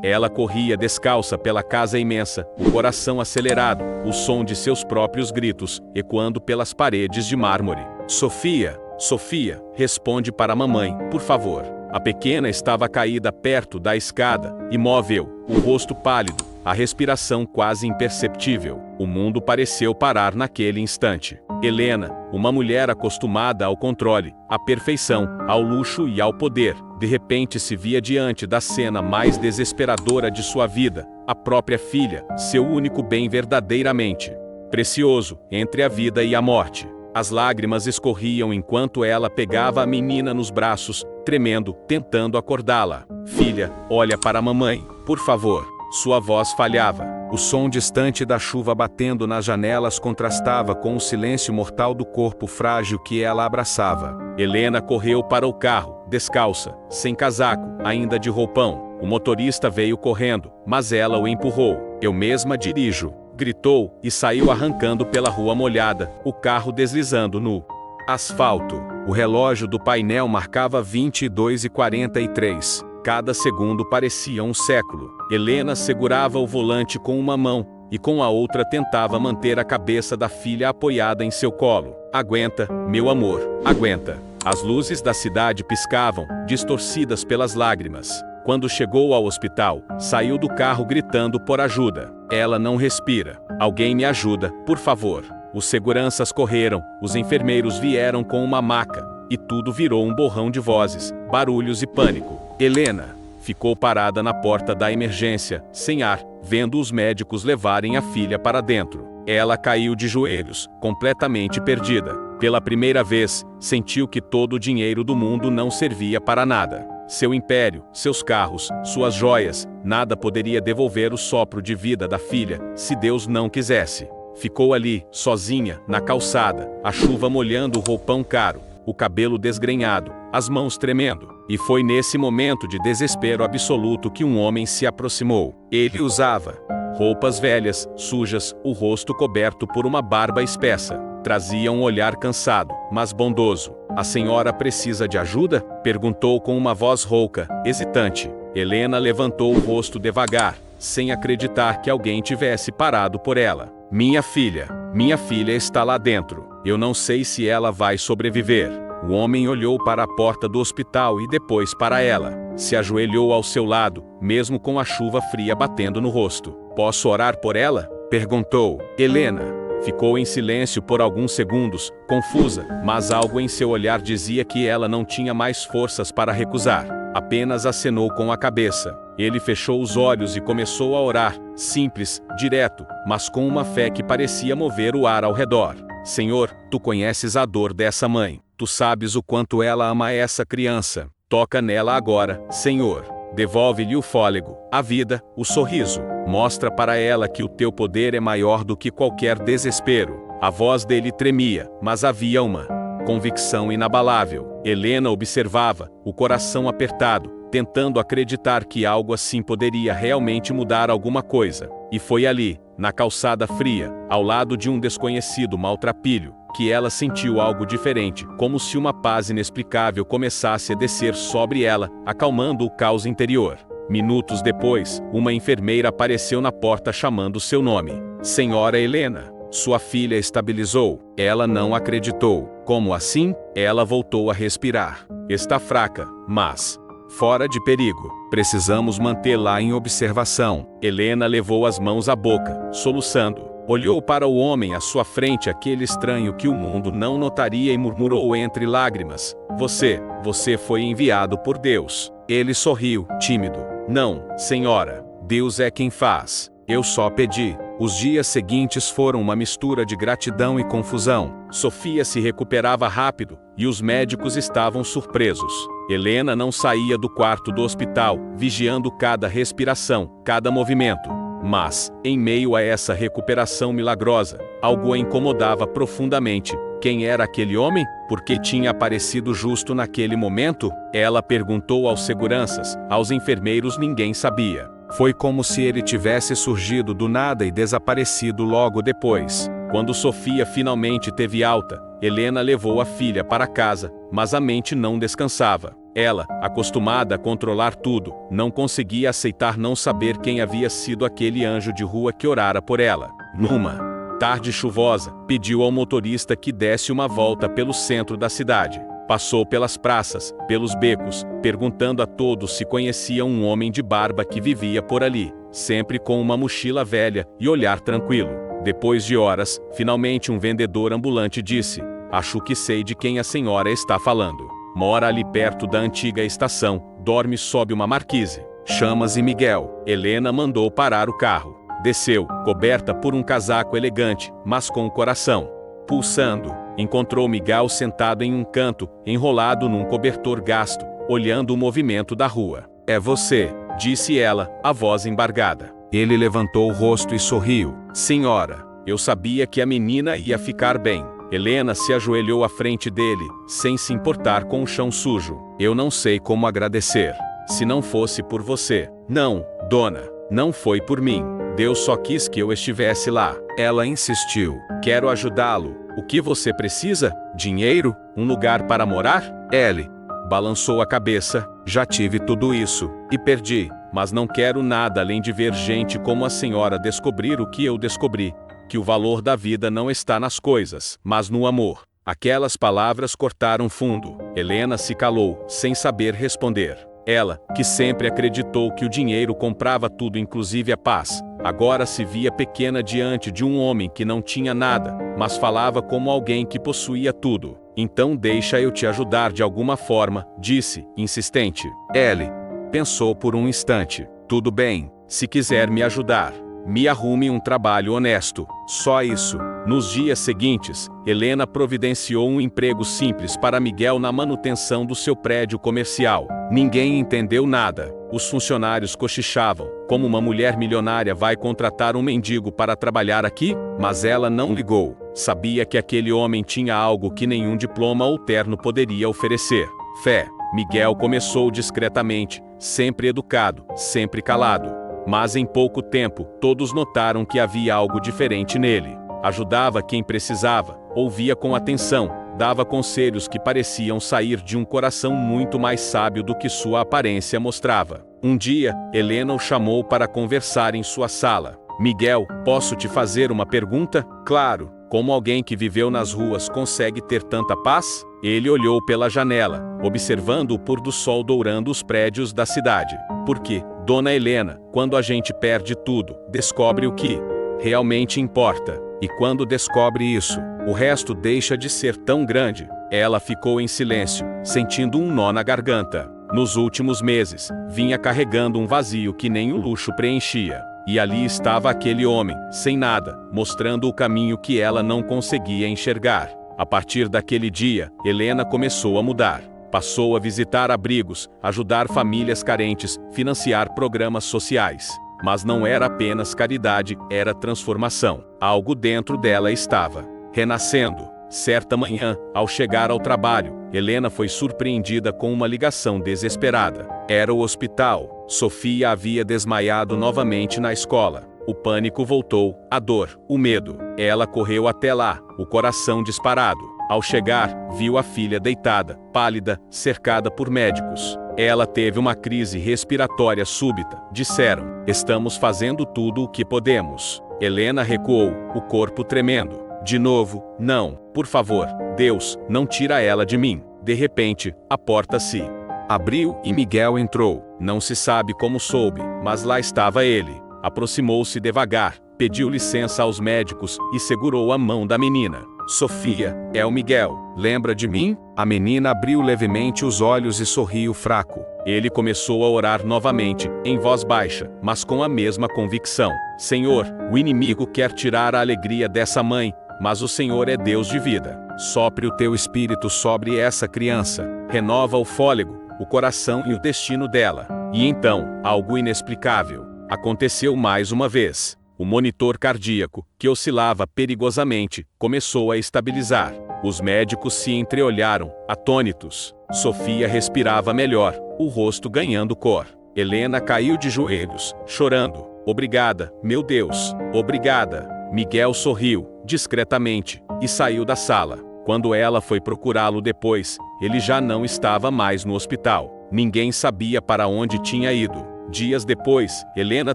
Ela corria descalça pela casa imensa, o coração acelerado, o som de seus próprios gritos, ecoando pelas paredes de mármore. Sofia, Sofia, responde para a mamãe, por favor. A pequena estava caída perto da escada, imóvel, o rosto pálido, a respiração quase imperceptível. O mundo pareceu parar naquele instante. Helena, uma mulher acostumada ao controle, à perfeição, ao luxo e ao poder, de repente se via diante da cena mais desesperadora de sua vida, a própria filha, seu único bem verdadeiramente precioso, entre a vida e a morte. As lágrimas escorriam enquanto ela pegava a menina nos braços, tremendo, tentando acordá-la. Filha, olha para a mamãe, por favor. Sua voz falhava. O som distante da chuva batendo nas janelas contrastava com o silêncio mortal do corpo frágil que ela abraçava. Helena correu para o carro, descalça, sem casaco, ainda de roupão. O motorista veio correndo, mas ela o empurrou. Eu mesma dirijo, gritou e saiu arrancando pela rua molhada, o carro deslizando no asfalto. O relógio do painel marcava 22h43. Cada segundo parecia um século. Helena segurava o volante com uma mão e com a outra tentava manter a cabeça da filha apoiada em seu colo. Aguenta, meu amor, aguenta. As luzes da cidade piscavam, distorcidas pelas lágrimas. Quando chegou ao hospital, saiu do carro gritando por ajuda. Ela não respira. Alguém me ajuda, por favor. Os seguranças correram, os enfermeiros vieram com uma maca, e tudo virou um borrão de vozes, barulhos e pânico. Helena ficou parada na porta da emergência, sem ar, vendo os médicos levarem a filha para dentro. Ela caiu de joelhos, completamente perdida. Pela primeira vez, sentiu que todo o dinheiro do mundo não servia para nada. Seu império, seus carros, suas joias, nada poderia devolver o sopro de vida da filha, se Deus não quisesse. Ficou ali, sozinha, na calçada, a chuva molhando o roupão caro, o cabelo desgrenhado, as mãos tremendo. E foi nesse momento de desespero absoluto que um homem se aproximou. Ele usava roupas velhas, sujas, o rosto coberto por uma barba espessa. Trazia um olhar cansado, mas bondoso. A senhora precisa de ajuda? Perguntou com uma voz rouca, hesitante. Helena levantou o rosto devagar, sem acreditar que alguém tivesse parado por ela. Minha filha está lá dentro. Eu não sei se ela vai sobreviver. O homem olhou para a porta do hospital e depois para ela. Se ajoelhou ao seu lado, mesmo com a chuva fria batendo no rosto. Posso orar por ela? Perguntou. Helena ficou em silêncio por alguns segundos, confusa, mas algo em seu olhar dizia que ela não tinha mais forças para recusar. Apenas acenou com a cabeça. Ele fechou os olhos e começou a orar, simples, direto, mas com uma fé que parecia mover o ar ao redor. Senhor, tu conheces a dor dessa mãe. Tu sabes o quanto ela ama essa criança. Toca nela agora, Senhor. Devolve-lhe o fôlego, a vida, o sorriso. Mostra para ela que o teu poder é maior do que qualquer desespero. A voz dele tremia, mas havia uma convicção inabalável. Helena observava, o coração apertado, tentando acreditar que algo assim poderia realmente mudar alguma coisa. E foi ali, na calçada fria, ao lado de um desconhecido maltrapilho, que ela sentiu algo diferente, como se uma paz inexplicável começasse a descer sobre ela, acalmando o caos interior. Minutos depois, uma enfermeira apareceu na porta chamando seu nome. Senhora Helena, sua filha estabilizou. Ela não acreditou. Como assim? Ela voltou a respirar. Está fraca, mas fora de perigo. Precisamos mantê-la em observação. Helena levou as mãos à boca, soluçando. Olhou para o homem à sua frente, aquele estranho que o mundo não notaria, e murmurou entre lágrimas. Você foi enviado por Deus. Ele sorriu, tímido. Não, senhora. Deus é quem faz. Eu só pedi. Os dias seguintes foram uma mistura de gratidão e confusão. Sofia se recuperava rápido, e os médicos estavam surpresos. Helena não saía do quarto do hospital, vigiando cada respiração, cada movimento. Mas, em meio a essa recuperação milagrosa, algo a incomodava profundamente. Quem era aquele homem? Por que tinha aparecido justo naquele momento? Ela perguntou aos seguranças, aos enfermeiros, ninguém sabia. Foi como se ele tivesse surgido do nada e desaparecido logo depois. Quando Sofia finalmente teve alta, Helena levou a filha para casa, mas a mente não descansava. Ela, acostumada a controlar tudo, não conseguia aceitar não saber quem havia sido aquele anjo de rua que orara por ela. Numa tarde chuvosa, pediu ao motorista que desse uma volta pelo centro da cidade. Passou pelas praças, pelos becos, perguntando a todos se conheciam um homem de barba que vivia por ali, sempre com uma mochila velha e olhar tranquilo. Depois de horas, finalmente um vendedor ambulante disse: "Acho que sei de quem a senhora está falando. Mora ali perto da antiga estação, dorme sob uma marquise. Chama-se Miguel." Helena mandou parar o carro. Desceu, coberta por um casaco elegante, mas com o coração pulsando. Encontrou Miguel sentado em um canto, enrolado num cobertor gasto, olhando o movimento da rua. "É você", disse ela, a voz embargada. Ele levantou o rosto e sorriu. "Senhora, eu sabia que a menina ia ficar bem." Helena se ajoelhou à frente dele, sem se importar com o chão sujo. "Eu não sei como agradecer. Se não fosse por você." "Não, dona, não foi por mim. Deus só quis que eu estivesse lá." Ela insistiu. "Quero ajudá-lo. O que você precisa? Dinheiro? Um lugar para morar?" Ele balançou a cabeça. "Já tive tudo isso, e perdi. Mas não quero nada além de ver gente como a senhora descobrir o que eu descobri. Que o valor da vida não está nas coisas, mas no amor." Aquelas palavras cortaram fundo. Helena se calou, sem saber responder. Ela, que sempre acreditou que o dinheiro comprava tudo inclusive a paz, agora se via pequena diante de um homem que não tinha nada, mas falava como alguém que possuía tudo. "Então deixa eu te ajudar de alguma forma", disse, insistente. Ele pensou por um instante. "Tudo bem, se quiser me ajudar, me arrume um trabalho honesto. Só isso." Nos dias seguintes, Helena providenciou um emprego simples para Miguel na manutenção do seu prédio comercial. Ninguém entendeu nada. Os funcionários cochichavam. Como uma mulher milionária vai contratar um mendigo para trabalhar aqui? Mas ela não ligou. Sabia que aquele homem tinha algo que nenhum diploma ou terno poderia oferecer: fé. Miguel começou discretamente, sempre educado, sempre calado. Mas em pouco tempo, todos notaram que havia algo diferente nele. Ajudava quem precisava, ouvia com atenção, dava conselhos que pareciam sair de um coração muito mais sábio do que sua aparência mostrava. Um dia, Helena o chamou para conversar em sua sala. "Miguel, posso te fazer uma pergunta?" "Claro. Como alguém que viveu nas ruas consegue ter tanta paz?" Ele olhou pela janela, observando o pôr do sol dourando os prédios da cidade. "Porque, Dona Helena, quando a gente perde tudo, descobre o que realmente importa. E quando descobre isso, o resto deixa de ser tão grande." Ela ficou em silêncio, sentindo um nó na garganta. Nos últimos meses, vinha carregando um vazio que nem o luxo preenchia. E ali estava aquele homem, sem nada, mostrando o caminho que ela não conseguia enxergar. A partir daquele dia, Helena começou a mudar. Passou a visitar abrigos, ajudar famílias carentes, financiar programas sociais. Mas não era apenas caridade, era transformação. Algo dentro dela estava renascendo. Certa manhã, ao chegar ao trabalho, Helena foi surpreendida com uma ligação desesperada. Era o hospital. Sofia havia desmaiado novamente na escola. O pânico voltou, a dor, o medo. Ela correu até lá, o coração disparado. Ao chegar, viu a filha deitada, pálida, cercada por médicos. Ela teve uma crise respiratória súbita. Disseram: "Estamos fazendo tudo o que podemos." Helena recuou, o corpo tremendo. De novo: "Não, por favor, Deus, não tira ela de mim." De repente, a porta se abriu e Miguel entrou. Não se sabe como soube, mas lá estava ele. Aproximou-se devagar, pediu licença aos médicos e segurou a mão da menina. "Sofia, é o Miguel. Lembra de mim?" A menina abriu levemente os olhos e sorriu fraco. Ele começou a orar novamente, em voz baixa, mas com a mesma convicção. "Senhor, o inimigo quer tirar a alegria dessa mãe, mas o Senhor é Deus de vida. Sopre o teu espírito sobre essa criança. Renova o fôlego, o coração e o destino dela." E então, algo inexplicável aconteceu mais uma vez. O monitor cardíaco, que oscilava perigosamente, começou a estabilizar. Os médicos se entreolharam, atônitos. Sofia respirava melhor, o rosto ganhando cor. Helena caiu de joelhos, chorando. "Obrigada, meu Deus, obrigada." Miguel sorriu, discretamente, e saiu da sala. Quando ela foi procurá-lo depois, ele já não estava mais no hospital. Ninguém sabia para onde tinha ido. Dias depois, Helena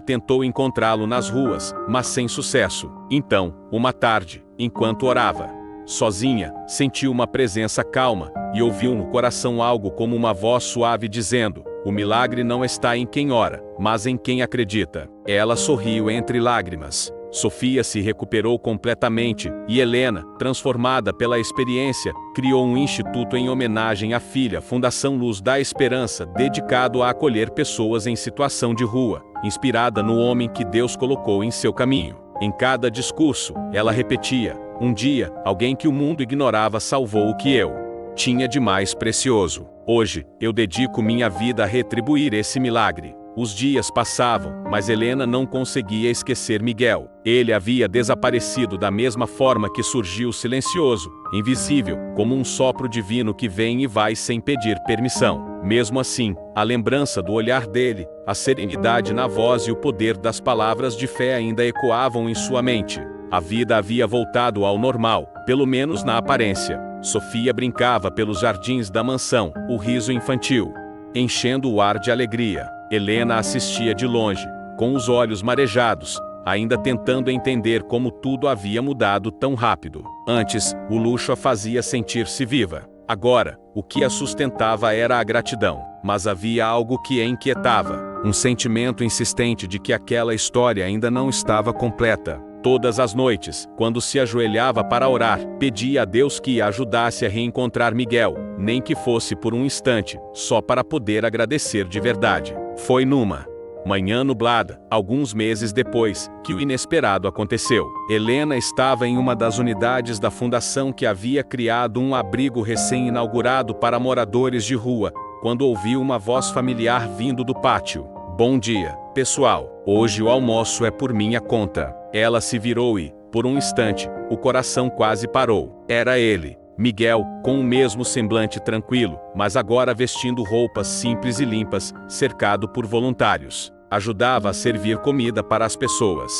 tentou encontrá-lo nas ruas, mas sem sucesso. Então, uma tarde, enquanto orava, sozinha, sentiu uma presença calma e ouviu no coração algo como uma voz suave dizendo: "O milagre não está em quem ora, mas em quem acredita." Ela sorriu entre lágrimas. Sofia se recuperou completamente e Helena, transformada pela experiência, criou um instituto em homenagem à filha, Fundação Luz da Esperança, dedicado a acolher pessoas em situação de rua, inspirada no homem que Deus colocou em seu caminho. Em cada discurso, ela repetia: "Um dia, alguém que o mundo ignorava salvou o que eu tinha de mais precioso. Hoje, eu dedico minha vida a retribuir esse milagre." Os dias passavam, mas Helena não conseguia esquecer Miguel. Ele havia desaparecido da mesma forma que surgiu silencioso, invisível, como um sopro divino que vem e vai sem pedir permissão. Mesmo assim, a lembrança do olhar dele, a serenidade na voz e o poder das palavras de fé ainda ecoavam em sua mente. A vida havia voltado ao normal, pelo menos na aparência. Sofia brincava pelos jardins da mansão, o riso infantil enchendo o ar de alegria. Helena assistia de longe, com os olhos marejados, ainda tentando entender como tudo havia mudado tão rápido. Antes, o luxo a fazia sentir-se viva. Agora, o que a sustentava era a gratidão. Mas havia algo que a inquietava, um sentimento insistente de que aquela história ainda não estava completa. Todas as noites, quando se ajoelhava para orar, pedia a Deus que a ajudasse a reencontrar Miguel, nem que fosse por um instante, só para poder agradecer de verdade. Foi numa manhã nublada, alguns meses depois, que o inesperado aconteceu. Helena estava em uma das unidades da fundação que havia criado um abrigo recém-inaugurado para moradores de rua, quando ouviu uma voz familiar vindo do pátio. "Bom dia, pessoal. Hoje o almoço é por minha conta." Ela se virou e, por um instante, o coração quase parou. Era ele, Miguel, com o mesmo semblante tranquilo, mas agora vestindo roupas simples e limpas, cercado por voluntários. Ajudava a servir comida para as pessoas,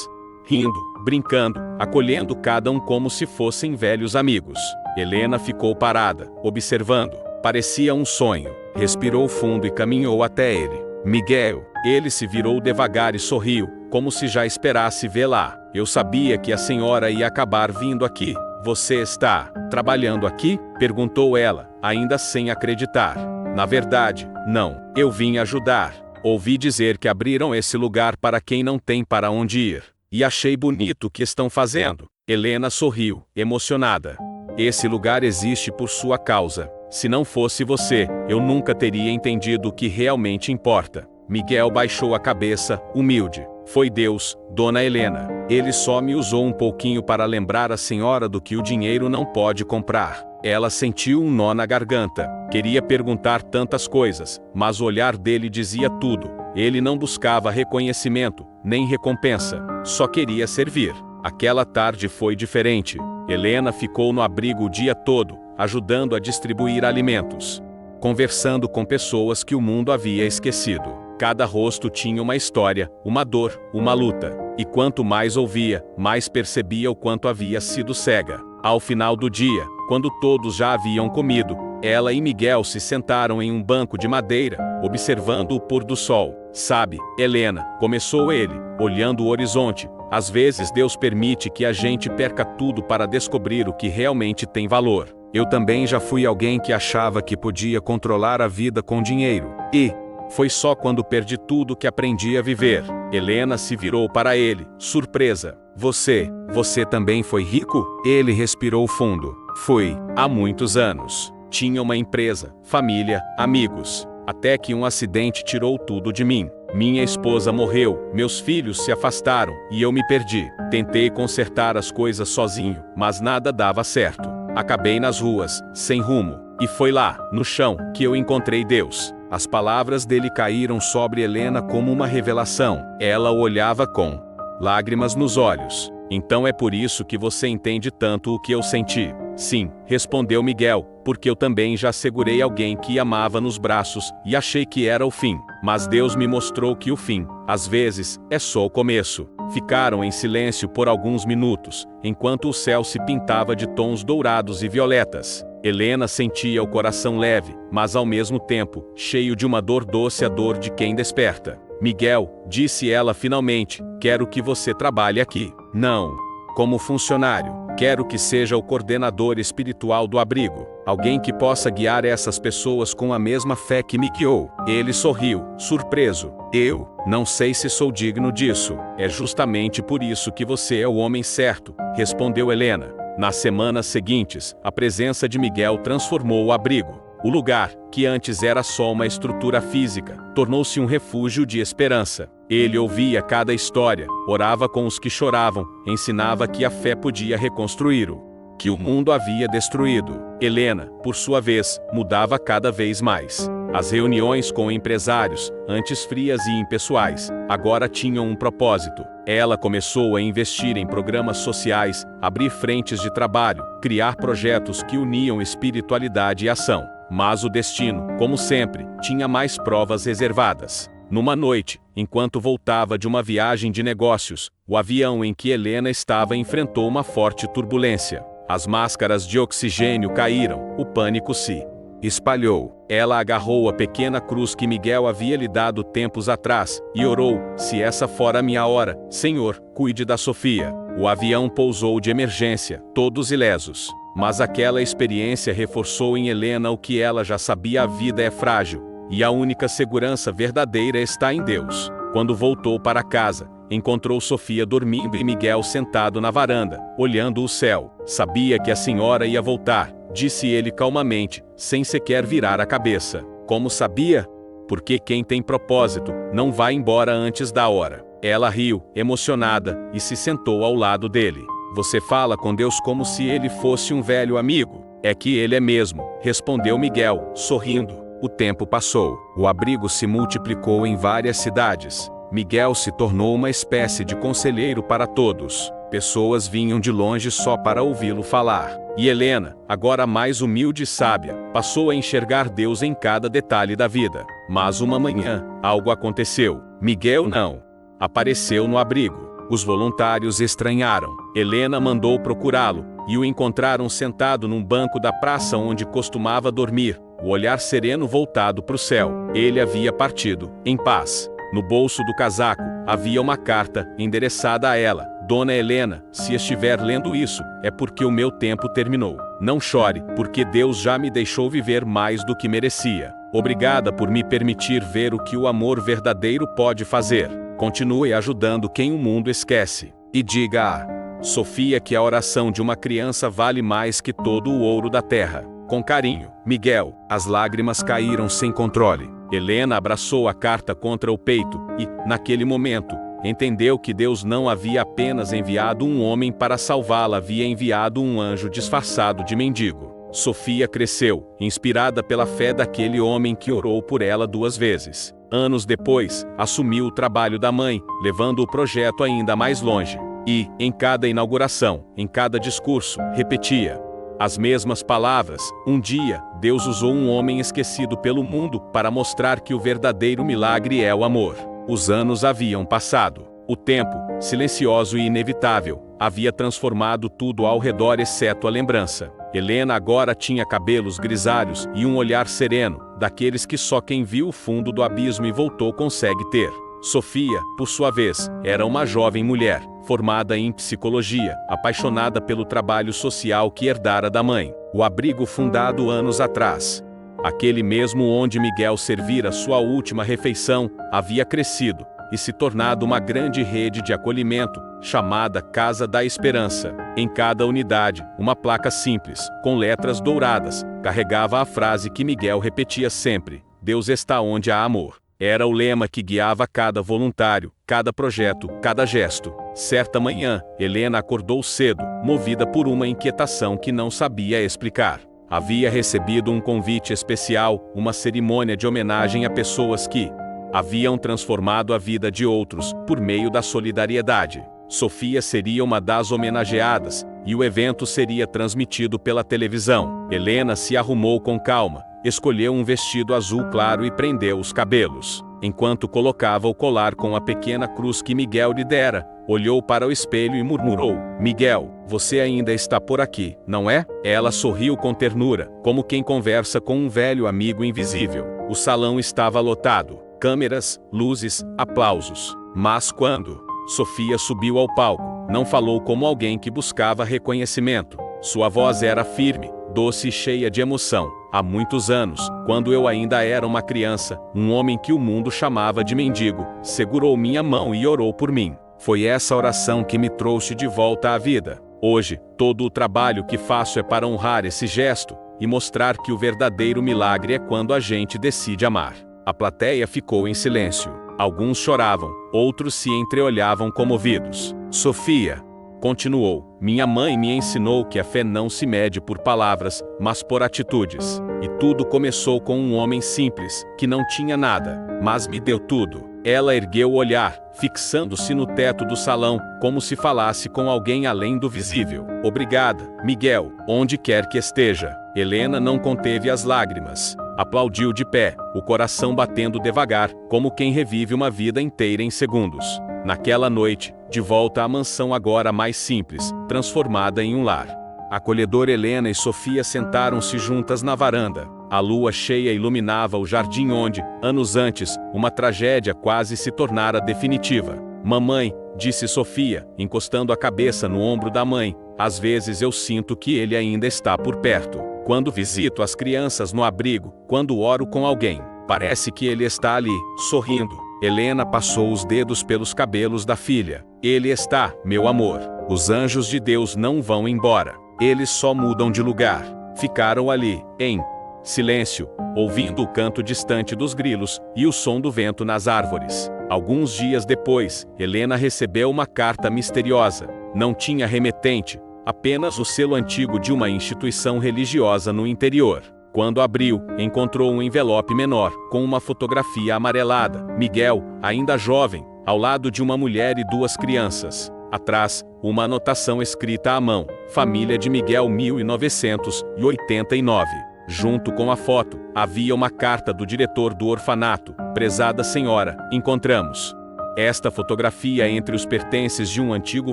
rindo, brincando, acolhendo cada um como se fossem velhos amigos. Helena ficou parada, observando. Parecia um sonho. Respirou fundo e caminhou até ele. "Miguel." Ele se virou devagar e sorriu, como se já esperasse vê-la. "Eu sabia que a senhora ia acabar vindo aqui." "Você está trabalhando aqui?" perguntou ela, ainda sem acreditar. "Na verdade, não. Eu vim ajudar. Ouvi dizer que abriram esse lugar para quem não tem para onde ir. E achei bonito o que estão fazendo." Helena sorriu, emocionada. "Esse lugar existe por sua causa. Se não fosse você, eu nunca teria entendido o que realmente importa." Miguel baixou a cabeça, humilde. "Foi Deus, dona Helena. Ele só me usou um pouquinho para lembrar a senhora do que o dinheiro não pode comprar." Ela sentiu um nó na garganta. Queria perguntar tantas coisas, mas o olhar dele dizia tudo. Ele não buscava reconhecimento, nem recompensa. Só queria servir. Aquela tarde foi diferente. Helena ficou no abrigo o dia todo, ajudando a distribuir alimentos, conversando com pessoas que o mundo havia esquecido. Cada rosto tinha uma história, uma dor, uma luta. E quanto mais ouvia, mais percebia o quanto havia sido cega. Ao final do dia, quando todos já haviam comido, ela e Miguel se sentaram em um banco de madeira, observando o pôr do sol. "Sabe, Helena," começou ele, olhando o horizonte, "às vezes Deus permite que a gente perca tudo para descobrir o que realmente tem valor. Eu também já fui alguém que achava que podia controlar a vida com dinheiro. E foi só quando perdi tudo que aprendi a viver." Helena se virou para ele, surpresa. Você também foi rico?" Ele respirou fundo. "Fui, há muitos anos. Tinha uma empresa, família, amigos. Até que um acidente tirou tudo de mim. Minha esposa morreu, meus filhos se afastaram, e eu me perdi. Tentei consertar as coisas sozinho, mas nada dava certo. Acabei nas ruas, sem rumo. E foi lá, no chão, que eu encontrei Deus." As palavras dele caíram sobre Helena como uma revelação. Ela o olhava com lágrimas nos olhos. "Então é por isso que você entende tanto o que eu senti." Sim, respondeu Miguel, porque eu também já segurei alguém que amava nos braços, e achei que era o fim. Mas Deus me mostrou que o fim, às vezes, é só o começo. Ficaram em silêncio por alguns minutos, enquanto o céu se pintava de tons dourados e violetas. Helena sentia o coração leve, mas ao mesmo tempo, cheio de uma dor doce, a dor de quem desperta. Miguel, disse ela finalmente, quero que você trabalhe aqui. Não como funcionário. Quero que seja o coordenador espiritual do abrigo. Alguém que possa guiar essas pessoas com a mesma fé que me guiou. Ele sorriu, surpreso. Eu não sei se sou digno disso. É justamente por isso que você é o homem certo, respondeu Helena. Nas semanas seguintes, a presença de Miguel transformou o abrigo. O lugar, que antes era só uma estrutura física, tornou-se um refúgio de esperança. Ele ouvia cada história, orava com os que choravam, ensinava que a fé podia reconstruir o que o mundo havia destruído. Helena, por sua vez, mudava cada vez mais. As reuniões com empresários, antes frias e impessoais, agora tinham um propósito. Ela começou a investir em programas sociais, abrir frentes de trabalho, criar projetos que uniam espiritualidade e ação. Mas o destino, como sempre, tinha mais provas reservadas. Numa noite, enquanto voltava de uma viagem de negócios, o avião em que Helena estava enfrentou uma forte turbulência. As máscaras de oxigênio caíram, o pânico se espalhou. Ela agarrou a pequena cruz que Miguel havia lhe dado tempos atrás e orou: se essa for a minha hora, Senhor, cuide da Sofia. O avião pousou de emergência, todos ilesos. Mas aquela experiência reforçou em Helena o que ela já sabia: a vida é frágil, e a única segurança verdadeira está em Deus. Quando voltou para casa, encontrou Sofia dormindo e Miguel sentado na varanda, olhando o céu. Sabia que a senhora ia voltar, disse ele calmamente, sem sequer virar a cabeça. Como sabia? Porque quem tem propósito, não vai embora antes da hora. Ela riu, emocionada, e se sentou ao lado dele. Você fala com Deus como se ele fosse um velho amigo. É que ele é mesmo, respondeu Miguel, sorrindo. O tempo passou. O abrigo se multiplicou em várias cidades. Miguel se tornou uma espécie de conselheiro para todos. Pessoas vinham de longe só para ouvi-lo falar. E Helena, agora mais humilde e sábia, passou a enxergar Deus em cada detalhe da vida. Mas uma manhã, algo aconteceu. Miguel não apareceu no abrigo. Os voluntários estranharam. Helena mandou procurá-lo, e o encontraram sentado num banco da praça onde costumava dormir, o olhar sereno voltado para o céu. Ele havia partido, em paz. No bolso do casaco, havia uma carta, endereçada a ela. Dona Helena, se estiver lendo isso, é porque o meu tempo terminou. Não chore, porque Deus já me deixou viver mais do que merecia. Obrigada por me permitir ver o que o amor verdadeiro pode fazer. Continue ajudando quem o mundo esquece. E diga a Sofia que a oração de uma criança vale mais que todo o ouro da terra. Com carinho, Miguel. As lágrimas caíram sem controle. Helena abraçou a carta contra o peito e, naquele momento, entendeu que Deus não havia apenas enviado um homem para salvá-la, havia enviado um anjo disfarçado de mendigo. Sofia cresceu, inspirada pela fé daquele homem que orou por ela 2 vezes. Anos depois, assumiu o trabalho da mãe, levando o projeto ainda mais longe. E, em cada inauguração, em cada discurso, repetia as mesmas palavras. Um dia, Deus usou um homem esquecido pelo mundo para mostrar que o verdadeiro milagre é o amor. Os anos haviam passado. O tempo, silencioso e inevitável, havia transformado tudo ao redor exceto a lembrança. Helena agora tinha cabelos grisalhos e um olhar sereno, daqueles que só quem viu o fundo do abismo e voltou consegue ter. Sofia, por sua vez, era uma jovem mulher, formada em psicologia, apaixonada pelo trabalho social que herdara da mãe. O abrigo fundado anos atrás, aquele mesmo onde Miguel servira sua última refeição, havia crescido e se tornado uma grande rede de acolhimento, chamada Casa da Esperança. Em cada unidade, uma placa simples, com letras douradas, carregava a frase que Miguel repetia sempre: Deus está onde há amor. Era o lema que guiava cada voluntário, cada projeto, cada gesto. Certa manhã, Helena acordou cedo, movida por uma inquietação que não sabia explicar. Havia recebido um convite especial, uma cerimônia de homenagem a pessoas que haviam transformado a vida de outros, por meio da solidariedade. Sofia seria uma das homenageadas, e o evento seria transmitido pela televisão. Helena se arrumou com calma, escolheu um vestido azul claro e prendeu os cabelos. Enquanto colocava o colar com a pequena cruz que Miguel lhe dera, olhou para o espelho e murmurou: Miguel, você ainda está por aqui, não é? Ela sorriu com ternura, como quem conversa com um velho amigo invisível. O salão estava lotado. Câmeras, luzes, aplausos. Mas quando Sofia subiu ao palco, não falou como alguém que buscava reconhecimento. Sua voz era firme, doce e cheia de emoção. Há muitos anos, quando eu ainda era uma criança, um homem que o mundo chamava de mendigo, segurou minha mão e orou por mim. Foi essa oração que me trouxe de volta à vida. Hoje, todo o trabalho que faço é para honrar esse gesto e mostrar que o verdadeiro milagre é quando a gente decide amar. A plateia ficou em silêncio. Alguns choravam, outros se entreolhavam comovidos. Sofia continuou: minha mãe me ensinou que a fé não se mede por palavras, mas por atitudes. E tudo começou com um homem simples, que não tinha nada, mas me deu tudo. Ela ergueu o olhar, fixando-se no teto do salão, como se falasse com alguém além do visível. Obrigada, Miguel, onde quer que esteja. Helena não conteve as lágrimas. Aplaudiu de pé, o coração batendo devagar, como quem revive uma vida inteira em segundos. Naquela noite, de volta à mansão agora mais simples, transformada em um lar. Acolhedor, Helena e Sofia sentaram-se juntas na varanda. A lua cheia iluminava o jardim onde, anos antes, uma tragédia quase se tornara definitiva. Mamãe, disse Sofia, encostando a cabeça no ombro da mãe, às vezes eu sinto que ele ainda está por perto. Quando visito as crianças no abrigo, quando oro com alguém, parece que ele está ali, sorrindo. Helena passou os dedos pelos cabelos da filha. Ele está, meu amor. Os anjos de Deus não vão embora. Eles só mudam de lugar. Ficaram ali, em silêncio, ouvindo o canto distante dos grilos e o som do vento nas árvores. Alguns dias depois, Helena recebeu uma carta misteriosa. Não tinha remetente, apenas o selo antigo de uma instituição religiosa no interior. Quando abriu, encontrou um envelope menor, com uma fotografia amarelada. Miguel, ainda jovem, ao lado de uma mulher e duas crianças. Atrás, uma anotação escrita à mão: Família de Miguel 1989. Junto com a foto, havia uma carta do diretor do orfanato: Prezada senhora, encontramos esta fotografia entre os pertences de um antigo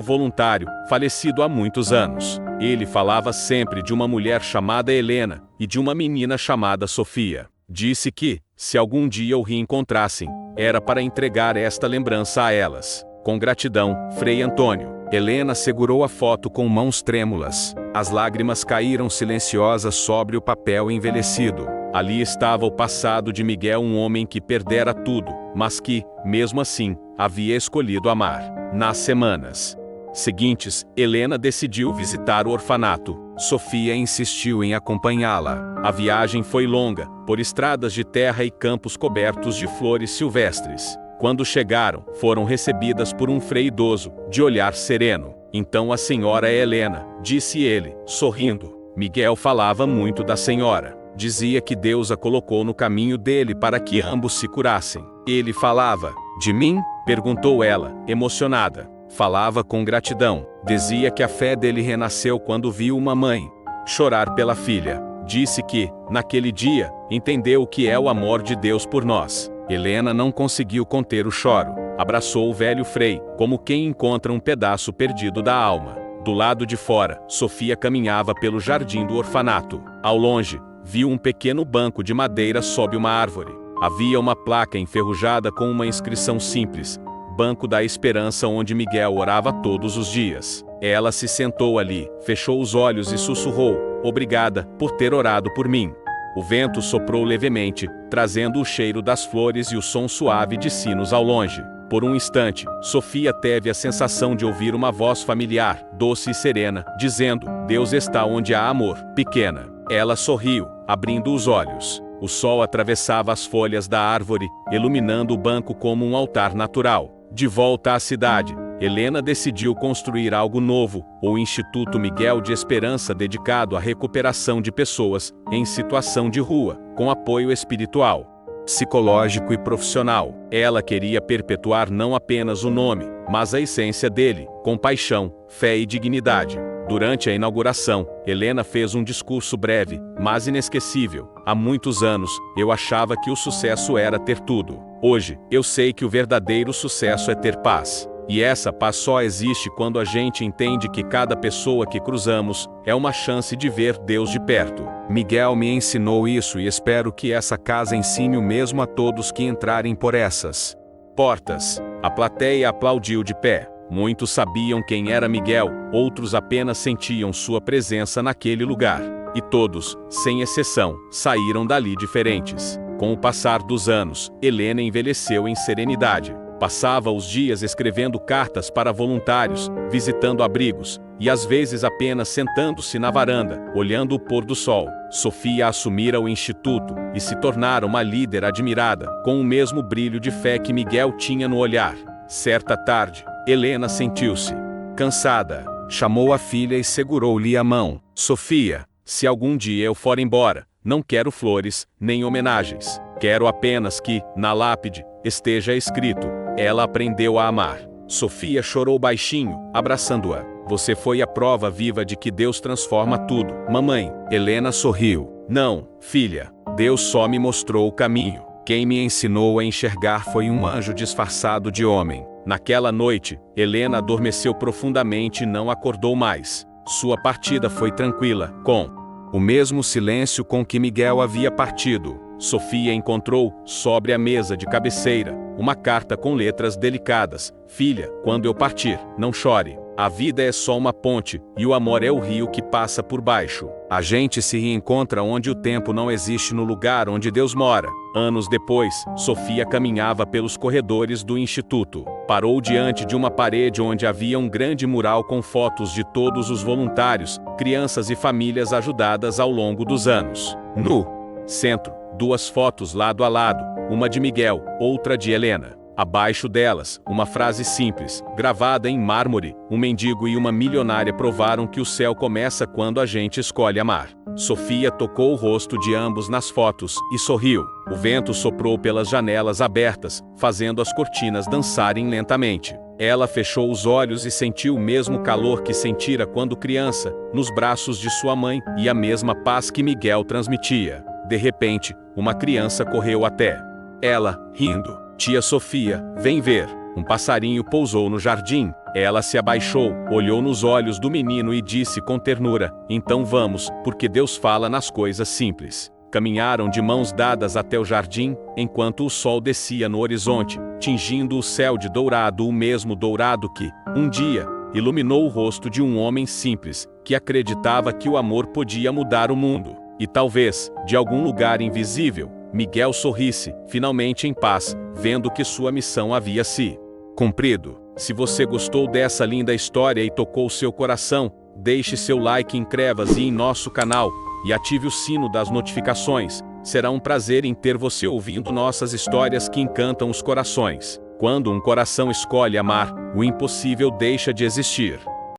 voluntário, falecido há muitos anos. Ele falava sempre de uma mulher chamada Helena e de uma menina chamada Sofia. Disse que, se algum dia o reencontrassem, era para entregar esta lembrança a elas. Com gratidão, Frei Antônio. Helena segurou a foto com mãos trêmulas. As lágrimas caíram silenciosas sobre o papel envelhecido. Ali estava o passado de Miguel, um homem que perdera tudo, mas que, mesmo assim, havia escolhido amar. Nas semanas seguintes, Helena decidiu visitar o orfanato. Sofia insistiu em acompanhá-la. A viagem foi longa, por estradas de terra e campos cobertos de flores silvestres. Quando chegaram, foram recebidas por um frei idoso, de olhar sereno. Então a senhora é Helena, disse ele, sorrindo. Miguel falava muito da senhora. Dizia que Deus a colocou no caminho dele para que ambos se curassem. Ele falava de mim? Perguntou ela, emocionada. Falava com gratidão. Dizia que a fé dele renasceu quando viu uma mãe chorar pela filha. Disse que, naquele dia, entendeu o que é o amor de Deus por nós. Helena não conseguiu conter o choro. Abraçou o velho frei, como quem encontra um pedaço perdido da alma. Do lado de fora, Sofia caminhava pelo jardim do orfanato. Ao longe, viu um pequeno banco de madeira sob uma árvore. Havia uma placa enferrujada com uma inscrição simples: Banco da Esperança, onde Miguel orava todos os dias. Ela se sentou ali, fechou os olhos e sussurrou: Obrigada por ter orado por mim. O vento soprou levemente, trazendo o cheiro das flores e o som suave de sinos ao longe. Por um instante, Sofia teve a sensação de ouvir uma voz familiar, doce e serena, dizendo: Deus está onde há amor. Pequena. Ela sorriu, abrindo os olhos. O sol atravessava as folhas da árvore, iluminando o banco como um altar natural. De volta à cidade, Helena decidiu construir algo novo, o Instituto Miguel de Esperança, dedicado à recuperação de pessoas em situação de rua, com apoio espiritual. psicológico e profissional. Ela queria perpetuar não apenas o nome, mas a essência dele, compaixão, fé e dignidade. Durante a inauguração, Helena fez um discurso breve, mas inesquecível. Há muitos anos, eu achava que o sucesso era ter tudo. Hoje, eu sei que o verdadeiro sucesso é ter paz. E essa paz só existe quando a gente entende que cada pessoa que cruzamos é uma chance de ver Deus de perto. Miguel me ensinou isso e espero que essa casa ensine o mesmo a todos que entrarem por essas portas. A plateia aplaudiu de pé. Muitos sabiam quem era Miguel, outros apenas sentiam sua presença naquele lugar. E todos, sem exceção, saíram dali diferentes. Com o passar dos anos, Helena envelheceu em serenidade. Passava os dias escrevendo cartas para voluntários, visitando abrigos, e às vezes apenas sentando-se na varanda, olhando o pôr do sol. Sofia assumira o instituto e se tornara uma líder admirada, com o mesmo brilho de fé que Miguel tinha no olhar. Certa tarde, Helena sentiu-se cansada. Chamou a filha e segurou-lhe a mão. Sofia, se algum dia eu for embora, não quero flores, nem homenagens. Quero apenas que, na lápide, esteja escrito: ela aprendeu a amar. Sofia chorou baixinho, abraçando-a. Você foi a prova viva de que Deus transforma tudo, mamãe. Helena sorriu. Não, filha. Deus só me mostrou o caminho. Quem me ensinou a enxergar foi um anjo disfarçado de homem. Naquela noite, Helena adormeceu profundamente e não acordou mais. Sua partida foi tranquila, com o mesmo silêncio com que Miguel havia partido. Sofia encontrou, sobre a mesa de cabeceira, uma carta com letras delicadas. Filha, quando eu partir, não chore. A vida é só uma ponte, e o amor é o rio que passa por baixo. A gente se reencontra onde o tempo não existe no lugar onde Deus mora. Anos depois, Sofia caminhava pelos corredores do instituto. Parou diante de uma parede onde havia um grande mural com fotos de todos os voluntários, crianças e famílias ajudadas ao longo dos anos. No centro, duas fotos lado a lado, uma de Miguel, outra de Helena. Abaixo delas, uma frase simples, gravada em mármore: um mendigo e uma milionária provaram que o céu começa quando a gente escolhe amar. Sofia tocou o rosto de ambos nas fotos e sorriu. O vento soprou pelas janelas abertas, fazendo as cortinas dançarem lentamente. Ela fechou os olhos e sentiu o mesmo calor que sentira quando criança, nos braços de sua mãe, e a mesma paz que Miguel transmitia. De repente, uma criança correu até ela, rindo. Tia Sofia, vem ver. Um passarinho pousou no jardim. Ela se abaixou, olhou nos olhos do menino e disse com ternura: então vamos, porque Deus fala nas coisas simples. Caminharam de mãos dadas até o jardim, enquanto o sol descia no horizonte, tingindo o céu de dourado, o mesmo dourado que, um dia, iluminou o rosto de um homem simples, que acreditava que o amor podia mudar o mundo. E talvez, de algum lugar invisível, Miguel sorrisse, finalmente em paz, vendo que sua missão havia se cumprido. Se você gostou dessa linda história e tocou seu coração, deixe seu like, inscreva-se em nosso canal e ative o sino das notificações. Será um prazer em ter você ouvindo nossas histórias que encantam os corações. Quando um coração escolhe amar, o impossível deixa de existir.